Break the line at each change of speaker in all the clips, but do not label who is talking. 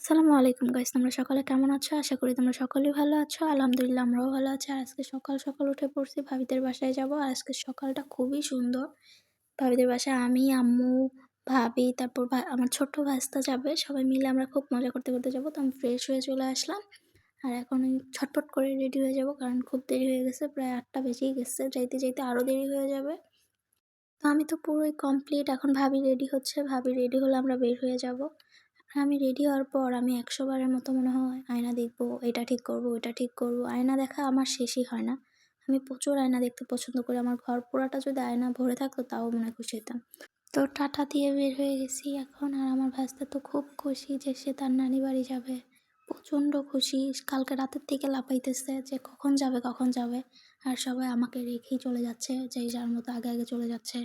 আসসালামু আলাইকুম গাইস, তোমরা সকালে কেমন আছো? আশা করি তোমরা সকলেই ভালো আছো। আলহামদুলিল্লাহ আমরাও ভালো আছি। আর আজকে সকাল সকাল উঠে পড়ছি, ভাবিদের বাসায় যাব। আর আজকে সকালটা খুবই সুন্দর। ভাবিদের বাসায় আমি, আম্মু, ভাবি, তারপর আমার ছোট্ট ভাস্তা যাবে। সবাই মিলে আমরা খুব মজা করতে করতে যাবো। তো আমি ফ্রেশ হয়ে চলে আসলাম। আর এখন ওই ছটফট করে রেডি হয়ে যাব, কারণ খুব দেরি হয়ে গেছে, প্রায় 8টা বেজেই গেছে। যাইতে যাইতে আরও দেরি হয়ে যাবে। তো আমি তো পুরোই কমপ্লিট। এখন ভাবি রেডি হচ্ছে, ভাবি রেডি হলে আমরা বের হয়ে যাব। আমি রেডি হওয়ার পর আমি ১০০ বারের মতো মনে হয় আয়না দেখবো, এটা ঠিক করবো, ওইটা ঠিক করবো। আয়না দেখা আমার শেষই হয় না। আমি প্রচুর আয়না দেখতে পছন্দ করি। আমার ঘর পুরাটা যদি আয়না ভরে থাকতো তাও মনে হয় খুশি হতাম। তো টাটা দিয়ে বের হয়ে গেছি এখন। আর আমার ভাস্তা তো খুব খুশি যে সে তার নানি বাড়ি যাবে। প্রচণ্ড খুশি। কালকে রাতের থেকে লাফাইতেছে যে কখন যাবে, কখন যাবে। আর সবাই আমাকে রেখেই চলে যাচ্ছে, যেই যার মতো আগে আগে চলে যাচ্ছে।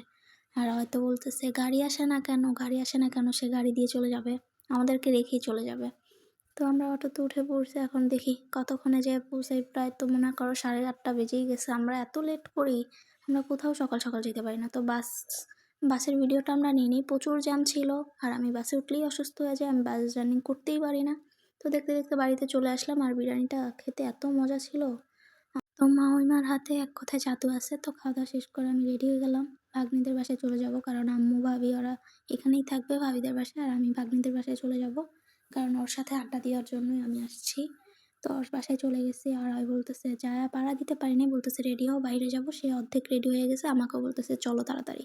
আর হয়তো বলতেছে গাড়ি আসে না কেন, গাড়ি আসে না কেন, সে গাড়ি দিয়ে চলে যাবে, আমাদেরকে রেখেই চলে যাবে। তো আমরা অটোতে উঠে পড়ছি। এখন দেখি কতক্ষণে যেয়ে পৌঁছাই। প্রায় তো মনে করো 8:30 বেজেই গেছে। আমরা এত লেট করি, আমরা কোথাও সকাল সকাল যেতে পারি না। তো বাসের ভিডিওটা আমরা নিই, প্রচুর জ্যাম ছিল। আর আমি বাসে উঠলেই অসুস্থ হয়ে যাই, আমি বাস জার্নি করতেই পারি না। তো দেখতে দেখতে বাড়িতে চলে আসলাম। আর বিরিয়ানিটা খেতে এত মজা ছিল। তো মার হাতে এক কথায় জাদু আছে। তো খাওয়া দাওয়া শেষ করে আমি রেডি হয়ে গেলাম। ভাগ্নিদের বাসায় চলে যাব, কারণ আম্মু ভাবি ওরা এখানেই থাকবে ভাবিদের বাসায়। আর আমি ভাগ্নিদের বাসায় চলে যাব, কারণ ওর সাথে আড্ডা দেওয়ার জন্যই আমি আসছি। তো ওর বাসায় চলে গেছি। আর ওই বলতেছে যা পাড়া দিতে পারিনি, বলতেছে রেডি হও বাইরে যাব। সে অর্ধেক রেডি হয়ে গেছে, আমাকেও বলতেছে চলো তাড়াতাড়ি।